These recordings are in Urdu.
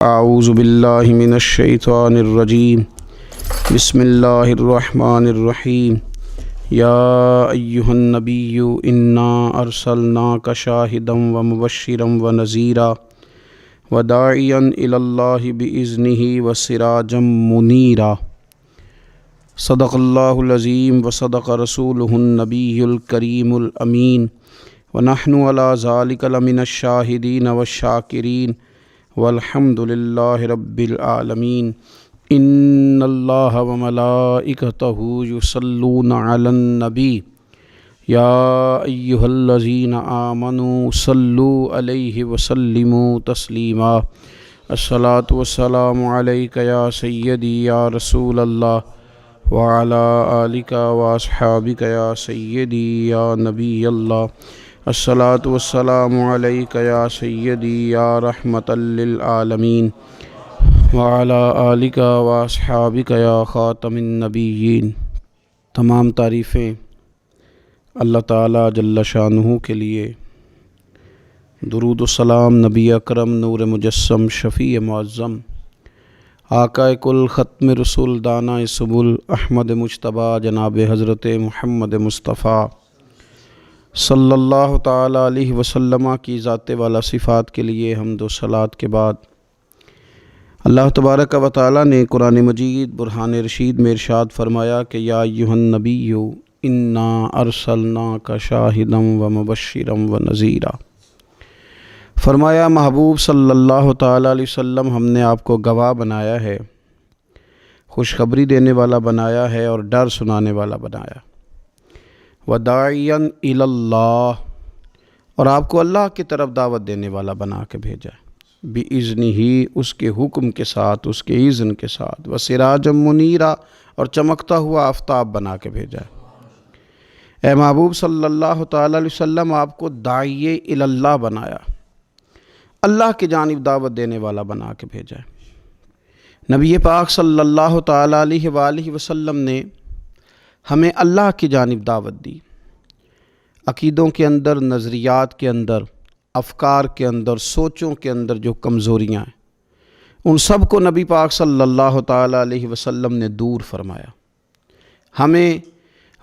اعوذ باللہ من الشیطان الرجیم بسم اللہ الرحمن الرحیم یا ایہا النبی انا ارسلناک شاہدا ومبشرا ونذیرا وداعیا الی اللہ باذنہ وسراجا منیرا صدق اللہ العظیم وصدق رسولہ النبی الکریم الامین ونحن علی ذلک لمن الشاہدین والشاکرین والحمد للہ رب العالمین ان اللہ وملائکتہ یصلون علی النبی یا ایہا الذین آمنوا صلوا علیہ وسلموا تسلیما الصلاۃ والسلام علیک یا سیدی یا رسول اللہ وعلی آلک واصحابک یا سیدی یا نبی اللہ الصلاۃ والسلام علیک یا سیدی یا رحمۃ للعالمین وعلی آلک واصحابک یا خاتم النبیین۔ تمام تعریفیں اللہ تعالیٰ جل شانہ کے لیے، درود و سلام نبی اکرم نور مجسم شفیع معظم آقا کل ختم رسول دانہ سبل احمد مجتبیٰ جناب حضرت محمد مصطفیٰ صلی اللہ تعالیٰ علیہ وسلم کی ذات والا صفات کے لیے حمد و صلوات کے بعد، اللہ تبارک و تعالیٰ نے قرآن مجید برہان رشید میں ارشاد فرمایا کہ یا ایہا النبی انا ارسلناک شاہدا ومبشرا ونذیرا۔ فرمایا محبوب صلی اللہ تعالیٰ علیہ وسلم، ہم نے آپ کو گواہ بنایا ہے، خوشخبری دینے والا بنایا ہے اور ڈر سنانے والا بنایا، وداعیا الی اللہ، اور آپ کو اللہ کی طرف دعوت دینے والا بنا کے بھیجا ہے، بِإِذْنِهِ، اس کے حکم کے ساتھ، اس کے اذن کے ساتھ، وسراجا منیرا، اور چمکتا ہوا آفتاب بنا کے بھیجا ہے۔ اے محبوب صلی اللہ تعالیٰ علیہ وسلم، آپ کو داعی الی اللہ بنایا، اللہ کی جانب دعوت دینے والا بنا کے بھیجا ہے۔ نبی پاک صلی اللہ تعالیٰ علیہ وآلہ وسلم نے ہمیں اللہ کی جانب دعوت دی۔ عقیدوں کے اندر، نظریات کے اندر، افکار کے اندر، سوچوں کے اندر جو کمزوریاں ہیں، ان سب کو نبی پاک صلی اللہ تعالیٰ علیہ وسلم نے دور فرمایا۔ ہمیں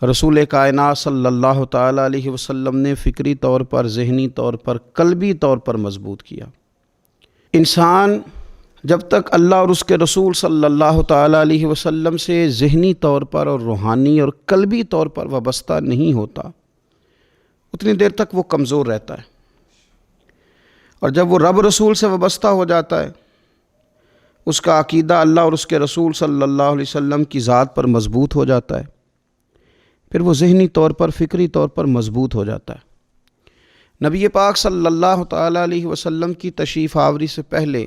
رسول کائنات صلی اللہ تعالیٰ علیہ وسلم نے فکری طور پر، ذہنی طور پر، قلبی طور پر مضبوط کیا۔ انسان جب تک اللہ اور اس کے رسول صلی اللہ تعالیٰ علیہ وسلم سے ذہنی طور پر اور روحانی اور قلبی طور پر وابستہ نہیں ہوتا، اتنی دیر تک وہ کمزور رہتا ہے، اور جب وہ رب رسول سے وابستہ ہو جاتا ہے، اس کا عقیدہ اللہ اور اس کے رسول صلی اللہ علیہ وسلم کی ذات پر مضبوط ہو جاتا ہے، پھر وہ ذہنی طور پر، فکری طور پر مضبوط ہو جاتا ہے۔ نبی پاک صلی اللہ تعالیٰ علیہ وسلم کی تشریف آوری سے پہلے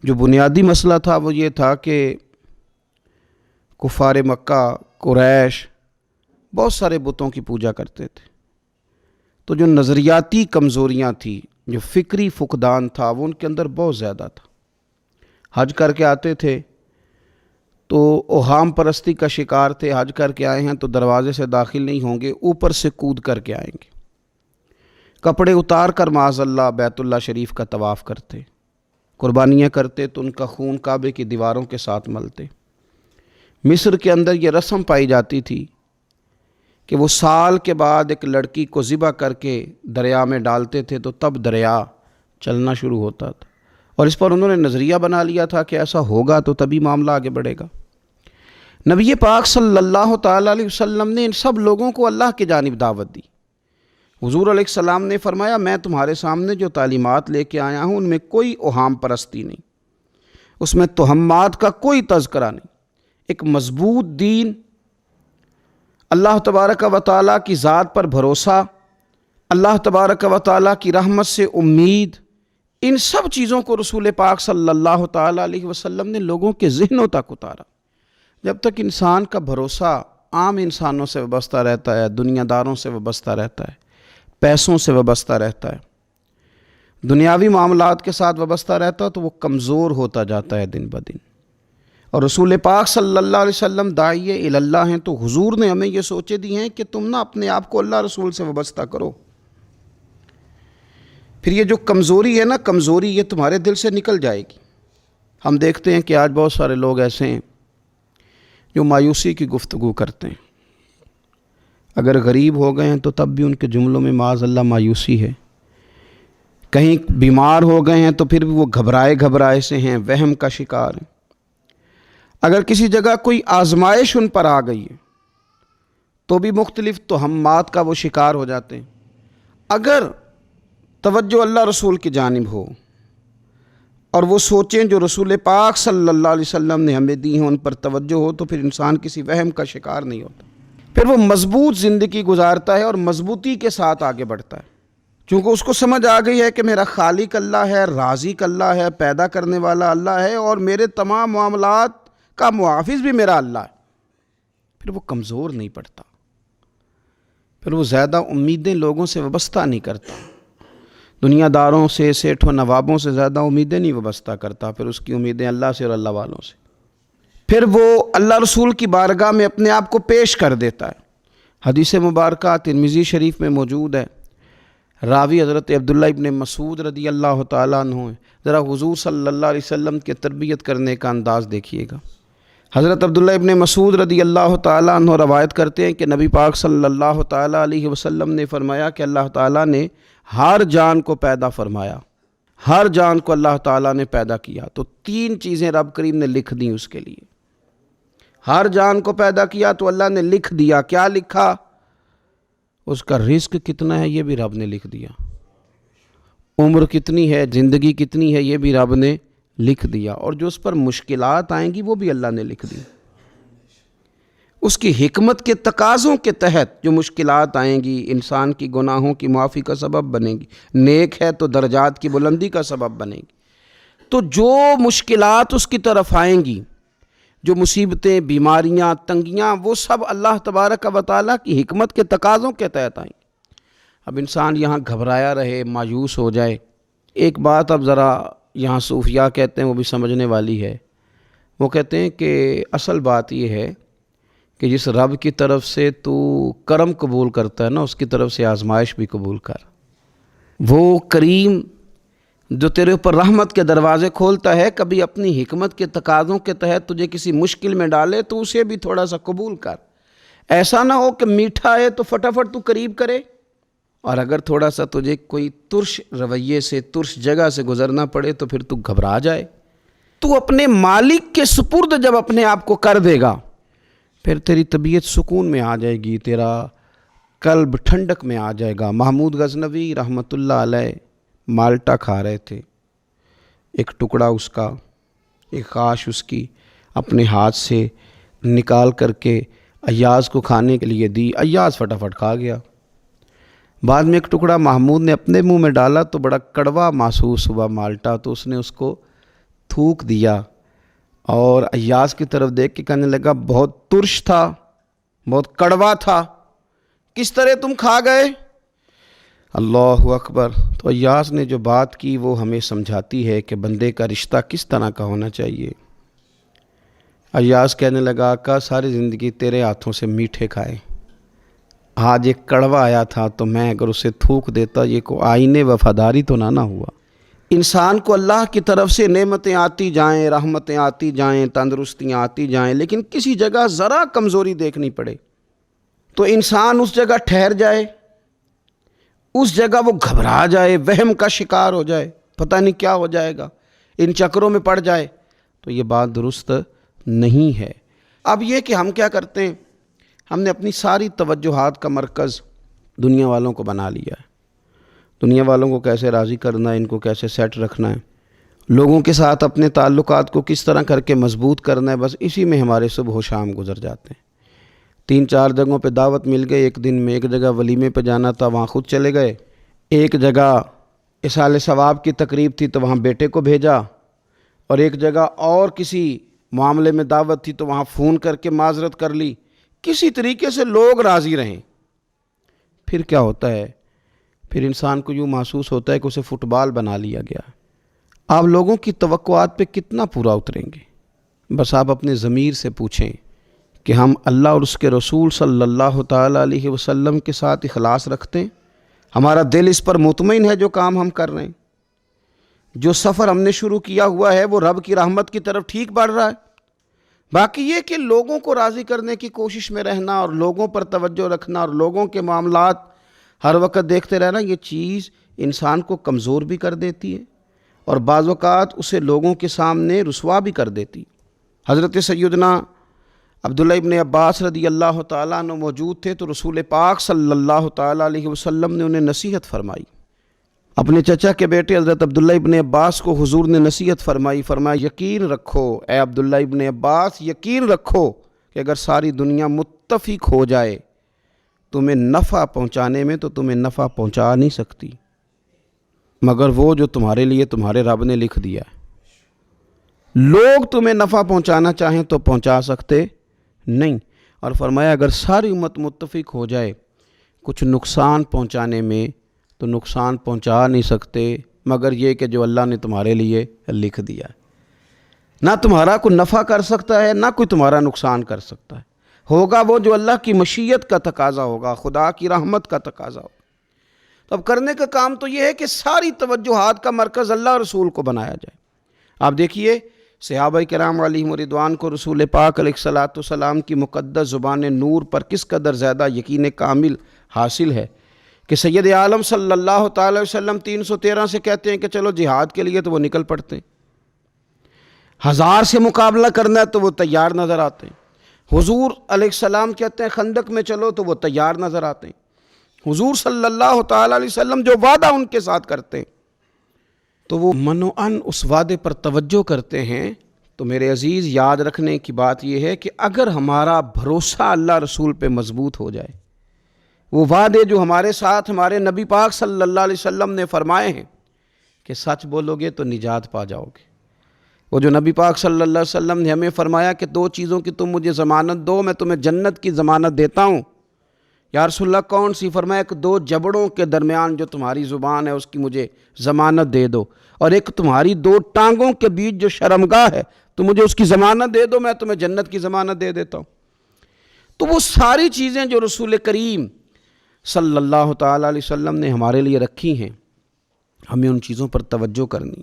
جو بنیادی مسئلہ تھا وہ یہ تھا کہ کفار مکہ، قریش بہت سارے بتوں کی پوجا کرتے تھے، تو جو نظریاتی کمزوریاں تھیں، جو فکری فقدان تھا، وہ ان کے اندر بہت زیادہ تھا۔ حج کر کے آتے تھے تو اوہام پرستی کا شکار تھے، حج کر کے آئے ہیں تو دروازے سے داخل نہیں ہوں گے، اوپر سے کود کر کے آئیں گے، کپڑے اتار کر معاذ اللہ بیت اللہ شریف کا طواف کرتے، قربانیاں کرتے تو ان کا خون کعبے کی دیواروں کے ساتھ ملتے۔ مصر کے اندر یہ رسم پائی جاتی تھی کہ وہ سال کے بعد ایک لڑکی کو ذبح کر کے دریا میں ڈالتے تھے تو تب دریا چلنا شروع ہوتا تھا، اور اس پر انہوں نے نظریہ بنا لیا تھا کہ ایسا ہوگا تو تبھی معاملہ آگے بڑھے گا۔ نبی پاک صلی اللہ تعالیٰ علیہ وسلم نے ان سب لوگوں کو اللہ کی جانب دعوت دی۔ حضور علیہ السلام نے فرمایا، میں تمہارے سامنے جو تعلیمات لے کے آیا ہوں ان میں کوئی اوہام پرستی نہیں، اس میں توہمات کا کوئی تذکرہ نہیں، ایک مضبوط دین، اللہ تبارک و تعالیٰ کی ذات پر بھروسہ، اللہ تبارک و تعالیٰ کی رحمت سے امید، ان سب چیزوں کو رسول پاک صلی اللہ تعالیٰ علیہ وسلم نے لوگوں کے ذہنوں تک اتارا۔ جب تک انسان کا بھروسہ عام انسانوں سے وابستہ رہتا ہے، دنیا داروں سے وابستہ رہتا ہے، پیسوں سے وابستہ رہتا ہے، دنیاوی معاملات کے ساتھ وابستہ رہتا ہے، تو وہ کمزور ہوتا جاتا ہے دن بدن۔ اور رسول پاک صلی اللہ علیہ وسلم داعی الی اللہ ہیں، تو حضور نے ہمیں یہ سوچے دی ہیں کہ تم نہ اپنے آپ کو اللہ رسول سے وابستہ کرو، پھر یہ جو کمزوری ہے نا، کمزوری یہ تمہارے دل سے نکل جائے گی۔ ہم دیکھتے ہیں کہ آج بہت سارے لوگ ایسے ہیں جو مایوسی کی گفتگو کرتے ہیں۔ اگر غریب ہو گئے ہیں تو تب بھی ان کے جملوں میں معاذ اللہ مایوسی ہے، کہیں بیمار ہو گئے ہیں تو پھر بھی وہ گھبرائے سے ہیں، وہم کا شکار ہیں۔ اگر کسی جگہ کوئی آزمائش ان پر آ گئی ہے تو بھی مختلف توہمات کا وہ شکار ہو جاتے ہیں۔ اگر توجہ اللہ رسول کی جانب ہو اور وہ سوچیں جو رسول پاک صلی اللہ علیہ وسلم نے ہمیں دی ہیں، ان پر توجہ ہو، تو پھر انسان کسی وہم کا شکار نہیں ہوتا، پھر وہ مضبوط زندگی گزارتا ہے اور مضبوطی کے ساتھ آگے بڑھتا ہے، چونکہ اس کو سمجھ آ گئی ہے کہ میرا خالق اللہ ہے، رازق اللہ ہے، پیدا کرنے والا اللہ ہے، اور میرے تمام معاملات کا محافظ بھی میرا اللہ ہے۔ پھر وہ کمزور نہیں پڑتا، پھر وہ زیادہ امیدیں لوگوں سے وابستہ نہیں کرتا، دنیا داروں سے، سیٹھوں نوابوں سے زیادہ امیدیں نہیں وابستہ کرتا، پھر اس کی امیدیں اللہ سے اور اللہ والوں سے۔ پھر وہ اللہ رسول کی بارگاہ میں اپنے آپ کو پیش کر دیتا ہے۔ حدیث مبارکہ ترمذی شریف میں موجود ہے، راوی حضرت عبداللہ ابن مسعود رضی اللہ تعالیٰ عنہ ہیں۔ ذرا حضور صلی اللہ علیہ وسلم کے تربیت کرنے کا انداز دیکھیے گا۔ حضرت عبداللہ ابن مسعود رضی اللہ تعالیٰ عنہ روایت کرتے ہیں کہ نبی پاک صلی اللہ تعالیٰ علیہ وسلم نے فرمایا کہ اللہ تعالیٰ نے ہر جان کو پیدا فرمایا، ہر جان کو اللہ تعالیٰ نے پیدا کیا، تو 3 چیزیں رب کریم نے لکھ دیں اس کے لیے۔ ہر جان کو پیدا کیا تو اللہ نے لکھ دیا، کیا لکھا؟ اس کا رزق کتنا ہے یہ بھی رب نے لکھ دیا، عمر کتنی ہے، زندگی کتنی ہے یہ بھی رب نے لکھ دیا، اور جو اس پر مشکلات آئیں گی وہ بھی اللہ نے لکھ دی۔ اس کی حکمت کے تقاضوں کے تحت جو مشکلات آئیں گی انسان کی گناہوں کی معافی کا سبب بنے گی، نیک ہے تو درجات کی بلندی کا سبب بنے گی۔ تو جو مشکلات اس کی طرف آئیں گی، جو مصیبتیں، بیماریاں، تنگیاں، وہ سب اللہ تبارک و تعالیٰ کی حکمت کے تقاضوں کے تحت آئیں گی۔ اب انسان یہاں گھبرایا رہے، مایوس ہو جائے۔ ایک بات اب ذرا یہاں صوفیاء کہتے ہیں، وہ بھی سمجھنے والی ہے۔ وہ کہتے ہیں کہ اصل بات یہ ہے کہ جس رب کی طرف سے تو کرم قبول کرتا ہے نا، اس کی طرف سے آزمائش بھی قبول کر۔ وہ کریم جو تیرے اوپر رحمت کے دروازے کھولتا ہے، کبھی اپنی حکمت کے تقاضوں کے تحت تجھے کسی مشکل میں ڈالے تو اسے بھی تھوڑا سا قبول کر۔ ایسا نہ ہو کہ میٹھا ہے تو فٹافٹ تو قریب کرے، اور اگر تھوڑا سا تجھے کوئی ترش رویے سے، ترش جگہ سے گزرنا پڑے تو پھر تو گھبرا جائے۔ تو اپنے مالک کے سپرد جب اپنے آپ کو کر دے گا، پھر تیری طبیعت سکون میں آ جائے گی، تیرا قلب ٹھنڈک میں آ جائے گا۔ محمود غزنوی رحمۃ اللہ علیہ مالٹا کھا رہے تھے، ایک ٹکڑا اس کا، ایک خاش اس کی اپنے ہاتھ سے نکال کر کے ایاز کو کھانے کے لیے دی، ایاز فٹافٹ کھا گیا۔ بعد میں ایک ٹکڑا محمود نے اپنے منہ میں ڈالا تو بڑا کڑوا محسوس ہوا مالٹا، تو اس نے اس کو تھوک دیا اور ایاز کی طرف دیکھ کے کہنے لگا بہت ترش تھا، بہت کڑوا تھا، کس طرح تم کھا گئے؟ اللہ اکبر۔ تو ایاز نے جو بات کی وہ ہمیں سمجھاتی ہے کہ بندے کا رشتہ کس طرح کا ہونا چاہیے۔ ایاز کہنے لگا آقا ساری زندگی تیرے ہاتھوں سے میٹھے کھائے، آج ایک کڑوا آیا تھا تو میں اگر اسے تھوک دیتا، یہ کو آئینے وفاداری تو نہ ہوا۔ انسان کو اللہ کی طرف سے نعمتیں آتی جائیں، رحمتیں آتی جائیں، تندرستیاں آتی جائیں، لیکن کسی جگہ ذرا کمزوری دیکھنی پڑے تو انسان اس جگہ ٹھہر جائے، اس جگہ وہ گھبرا جائے، وہم کا شکار ہو جائے، پتہ نہیں کیا ہو جائے گا، ان چکروں میں پڑ جائے، تو یہ بات درست نہیں ہے۔ اب یہ کہ ہم کیا کرتے ہیں، ہم نے اپنی ساری توجہات کا مرکز دنیا والوں کو بنا لیا ہے۔ دنیا والوں کو کیسے راضی کرنا ہے، ان کو کیسے سیٹ رکھنا ہے، لوگوں کے ساتھ اپنے تعلقات کو کس طرح کر کے مضبوط کرنا ہے، بس اسی میں ہمارے صبح و شام گزر جاتے ہیں۔ 3-4 جگہوں پہ دعوت مل گئی ایک دن میں، ایک جگہ ولیمے پہ جانا تھا وہاں خود چلے گئے، ایک جگہ اصال ثواب کی تقریب تھی تو وہاں بیٹے کو بھیجا، اور ایک جگہ اور کسی معاملے میں دعوت تھی تو وہاں فون کر کے معذرت کر لی۔ کسی طریقے سے لوگ راضی رہیں۔ پھر کیا ہوتا ہے، پھر انسان کو یوں محسوس ہوتا ہے کہ اسے فٹ بال بنا لیا گیا۔ آپ لوگوں کی توقعات پہ کتنا پورا اتریں گے؟ بس آپ اپنے ضمیر سے پوچھیں کہ ہم اللہ اور اس کے رسول صلی اللہ تعالیٰ علیہ وسلم کے ساتھ اخلاص رکھتے ہیں، ہمارا دل اس پر مطمئن ہے جو کام ہم کر رہے ہیں؟ جو سفر ہم نے شروع کیا ہوا ہے وہ رب کی رحمت کی طرف ٹھیک بڑھ رہا ہے؟ باقی یہ کہ لوگوں کو راضی کرنے کی کوشش میں رہنا اور لوگوں پر توجہ رکھنا اور لوگوں کے معاملات ہر وقت دیکھتے رہنا، یہ چیز انسان کو کمزور بھی کر دیتی ہے اور بعض اوقات اسے لوگوں کے سامنے رسوا بھی کر دیتی۔ حضرت سیدنا عبداللہ ابن عباس رضی اللہ تعالیٰ عنہ موجود تھے تو رسول پاک صلی اللہ تعالیٰ علیہ وسلم نے انہیں نصیحت فرمائی۔ اپنے چچا کے بیٹے حضرت عبداللہ ابن عباس کو حضور نے نصیحت فرمائی، فرمایا یقین رکھو اے عبداللہ ابن عباس، یقین رکھو کہ اگر ساری دنیا متفق ہو جائے تمہیں نفع پہنچانے میں تو تمہیں نفع پہنچا نہیں سکتی مگر وہ جو تمہارے لیے تمہارے رب نے لکھ دیا ہے۔ لوگ تمہیں نفع پہنچانا چاہیں تو پہنچا سکتے نہیں، اور فرمایا اگر ساری امت متفق ہو جائے کچھ نقصان پہنچانے میں تو نقصان پہنچا نہیں سکتے مگر یہ کہ جو اللہ نے تمہارے لیے لکھ دیا ہے۔ نہ تمہارا کوئی نفع کر سکتا ہے نہ کوئی تمہارا نقصان کر سکتا ہے، ہوگا وہ جو اللہ کی مشیت کا تقاضا ہوگا، خدا کی رحمت کا تقاضا ہوگا۔ تو اب کرنے کا کام تو یہ ہے کہ ساری توجہات کا مرکز اللہ اور رسول کو بنایا جائے۔ آپ دیکھیے صحابہ کرام علیہم رضوان کو رسول پاک علیہ الصلاۃ والسلام کی مقدس زبان نور پر کس قدر زیادہ یقین کامل حاصل ہے کہ سید عالم صلی اللہ تعالی وسلم 313 سے کہتے ہیں کہ چلو جہاد کے لیے تو وہ نکل پڑتے ہیں، 1000 سے مقابلہ کرنا ہے تو وہ تیار نظر آتے ہیں۔ حضور علیہ السلام کہتے ہیں خندق میں چلو تو وہ تیار نظر آتے ہیں۔ حضور صلی اللہ تعالی علیہ وسلم جو وعدہ ان کے ساتھ کرتے ہیں تو وہ منوعاً اس وعدے پر توجہ کرتے ہیں۔ تو میرے عزیز یاد رکھنے کی بات یہ ہے کہ اگر ہمارا بھروسہ اللہ رسول پہ مضبوط ہو جائے، وہ وعدے جو ہمارے ساتھ ہمارے نبی پاک صلی اللہ علیہ وسلم نے فرمائے ہیں کہ سچ بولو گے تو نجات پا جاؤ گے، وہ جو نبی پاک صلی اللہ علیہ وسلم نے ہمیں فرمایا کہ 2 چیزوں کی تم مجھے ضمانت دو، میں تمہیں جنت کی ضمانت دیتا ہوں۔ یا رسول اللہ کون سی؟ فرمایا کہ 2 جبڑوں کے درمیان جو تمہاری زبان ہے اس کی مجھے ضمانت دے دو، اور ایک تمہاری 2 ٹانگوں کے بیچ جو شرمگاہ ہے تو مجھے اس کی ضمانت دے دو، میں تمہیں جنت کی ضمانت دے دیتا ہوں۔ تو وہ ساری چیزیں جو رسول کریم صلی اللہ تعالیٰ علیہ وسلم نے ہمارے لیے رکھی ہیں، ہمیں ان چیزوں پر توجہ کرنی،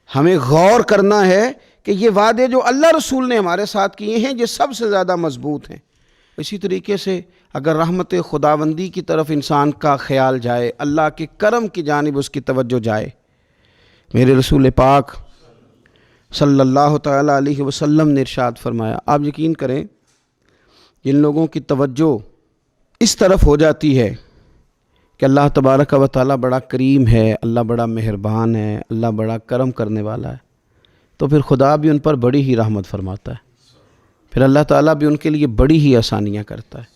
ہمیں غور کرنا ہے کہ یہ وعدے جو اللہ رسول نے ہمارے ساتھ کیے ہیں یہ سب سے زیادہ مضبوط ہیں۔ اسی طریقے سے اگر رحمت خداوندی کی طرف انسان کا خیال جائے، اللہ کے کرم کی جانب اس کی توجہ جائے، میرے رسول پاک صلی اللہ تعالیٰ علیہ وسلم نے ارشاد فرمایا، آپ یقین کریں جن لوگوں کی توجہ اس طرف ہو جاتی ہے کہ اللہ تبارک و تعالیٰ بڑا کریم ہے، اللہ بڑا مہربان ہے، اللہ بڑا کرم کرنے والا ہے، تو پھر خدا بھی ان پر بڑی ہی رحمت فرماتا ہے، پھر اللہ تعالیٰ بھی ان کے لیے بڑی ہی آسانیاں کرتا ہے۔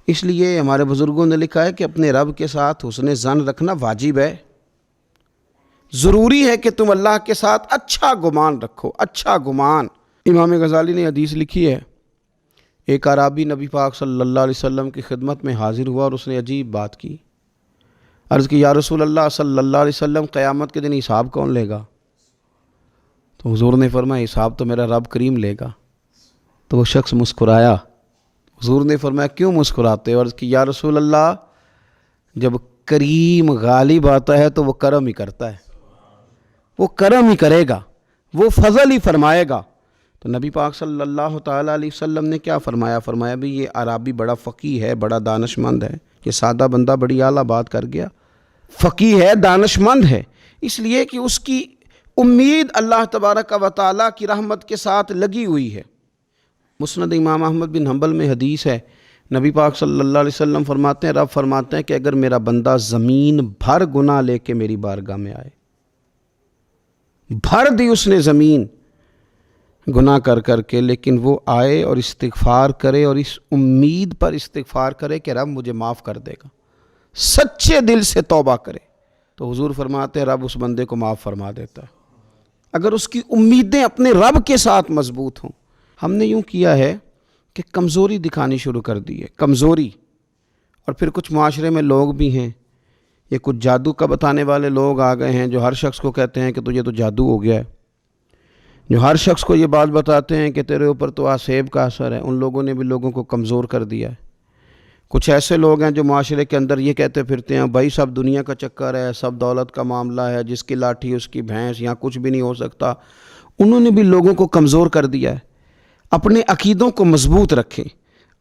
اس لیے ہمارے بزرگوں نے لکھا ہے کہ اپنے رب کے ساتھ حسن ظن رکھنا واجب ہے، ضروری ہے کہ تم اللہ کے ساتھ اچھا گمان رکھو، اچھا گمان۔ امام غزالی نے حدیث لکھی ہے، ایک اعرابی نبی پاک صلی اللہ علیہ وسلم کی خدمت میں حاضر ہوا اور اس نے عجیب بات کی، عرض کی یا رسول اللہ صلی اللہ علیہ وسلم قیامت کے دن حساب کون لے گا؟ تو حضور نے فرمایا حساب تو میرا رب کریم لے گا۔ تو وہ شخص مسکرایا، حضور نے فرمایا کیوں مسکراتے ہو؟ عرض کی یا رسول اللہ جب کریم غالب آتا ہے تو وہ کرم ہی کرتا ہے، وہ کرم ہی کرے گا، وہ فضل ہی فرمائے گا۔ تو نبی پاک صلی اللہ تعالیٰ علیہ وسلم نے کیا فرمایا؟ فرمایا بھی یہ عرابی بڑا فقیہ ہے، بڑا دانش مند ہے، یہ سادہ بندہ بڑی اعلیٰ بات کر گیا، فقیہ ہے، دانش مند ہے، اس لیے کہ اس کی امید اللہ تبارک و تعالیٰ کی رحمت کے ساتھ لگی ہوئی ہے۔ مسند امام احمد بن حنبل میں حدیث ہے، نبی پاک صلی اللہ علیہ وسلم فرماتے ہیں، رب فرماتے ہیں کہ اگر میرا بندہ زمین بھر گناہ لے کے میری بارگاہ میں آئے، بھر دی اس نے زمین گناہ کر کر کے، لیکن وہ آئے اور استغفار کرے اور اس امید پر استغفار کرے کہ رب مجھے معاف کر دے گا، سچے دل سے توبہ کرے، تو حضور فرماتے ہیں رب اس بندے کو معاف فرما دیتا ہے، اگر اس کی امیدیں اپنے رب کے ساتھ مضبوط ہوں۔ ہم نے یوں کیا ہے کہ کمزوری دکھانی شروع کر دی ہے، کمزوری، اور پھر کچھ معاشرے میں لوگ بھی ہیں، یہ کچھ جادو کا بتانے والے لوگ آ گئے ہیں جو ہر شخص کو کہتے ہیں کہ تجھے تو جادو ہو گیا ہے، جو ہر شخص کو یہ بات بتاتے ہیں کہ تیرے اوپر تو آسیب کا اثر ہے۔ ان لوگوں نے بھی لوگوں کو کمزور کر دیا ہے۔ کچھ ایسے لوگ ہیں جو معاشرے کے اندر یہ کہتے پھرتے ہیں بھائی سب دنیا کا چکر ہے، سب دولت کا معاملہ ہے، جس کی لاٹھی اس کی بھینس، یہاں کچھ بھی نہیں ہو سکتا۔ انہوں نے بھی لوگوں کو کمزور کر دیا ہے۔ اپنے عقیدوں کو مضبوط رکھیں،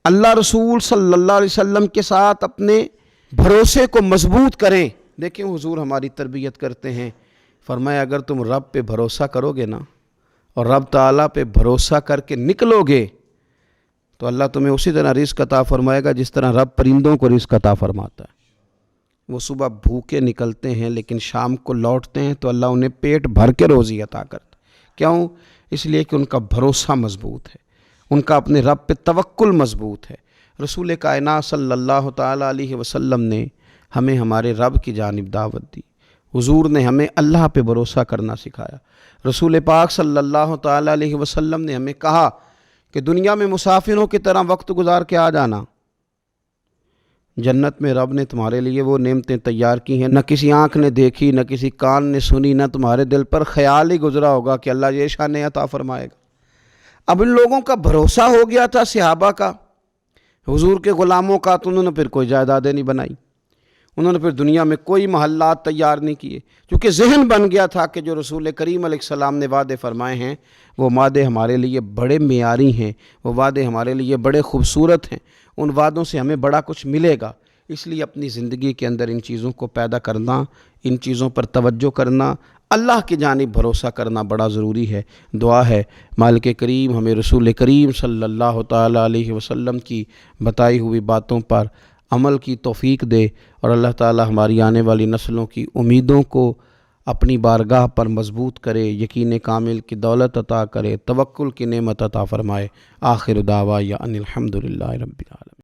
اللہ رسول صلی اللہ علیہ وسلم کے ساتھ اپنے بھروسے کو مضبوط کریں۔ دیکھیں حضور ہماری تربیت کرتے ہیں، فرمایا اگر تم رب پہ بھروسہ کرو گے نا اور رب تعالیٰ پہ بھروسہ کر کے نکلو گے تو اللہ تمہیں اسی طرح رزق عطا فرمائے گا جس طرح رب پرندوں کو رزق عطا فرماتا ہے۔ وہ صبح بھوکے نکلتے ہیں لیکن شام کو لوٹتے ہیں تو اللہ انہیں پیٹ بھر کے روزی عطا کرتا ہے۔ کیوں؟ اس لیے کہ ان کا بھروسہ مضبوط ہے، ان کا اپنے رب پہ توکل مضبوط ہے۔ رسول کائنات صلی اللہ تعالیٰ علیہ وسلم نے ہمیں ہمارے رب کی جانب دعوت دی، حضور نے ہمیں اللہ پہ بھروسہ کرنا سکھایا۔ رسول پاک صلی اللہ تعالیٰ علیہ وسلم نے ہمیں کہا کہ دنیا میں مسافروں کی طرح وقت گزار کے آ جانا، جنت میں رب نے تمہارے لیے وہ نعمتیں تیار کی ہیں نہ کسی آنکھ نے دیکھی، نہ کسی کان نے سنی، نہ تمہارے دل پر خیال ہی گزرا ہوگا کہ اللہ یہ شان عطا فرمائے گا۔ اب ان لوگوں کا بھروسہ ہو گیا تھا صحابہ کا، حضور کے غلاموں کا، تو انہوں نے پھر کوئی جائیدادیں نہیں بنائی، انہوں نے پھر دنیا میں کوئی محلات تیار نہیں کیے، کیونکہ ذہن بن گیا تھا کہ جو رسول کریم علیہ السلام نے وعدے فرمائے ہیں وہ وعدے ہمارے لیے بڑے معیاری ہیں، وہ وعدے ہمارے لیے بڑے خوبصورت ہیں، ان وعدوں سے ہمیں بڑا کچھ ملے گا۔ اس لیے اپنی زندگی کے اندر ان چیزوں کو پیدا کرنا، ان چیزوں پر توجہ کرنا، اللہ کی جانب بھروسہ کرنا بڑا ضروری ہے۔ دعا ہے مالک کریم ہمیں رسول کریم صلی اللہ تعالیٰ علیہ وسلم کی بتائی ہوئی باتوں پر عمل کی توفیق دے، اور اللہ تعالیٰ ہماری آنے والی نسلوں کی امیدوں کو اپنی بارگاہ پر مضبوط کرے، یقین کامل کی دولت عطا کرے، توکل کی نعمت عطا فرمائے۔ آخر دعوانا ان الحمد للہ رب العالمین۔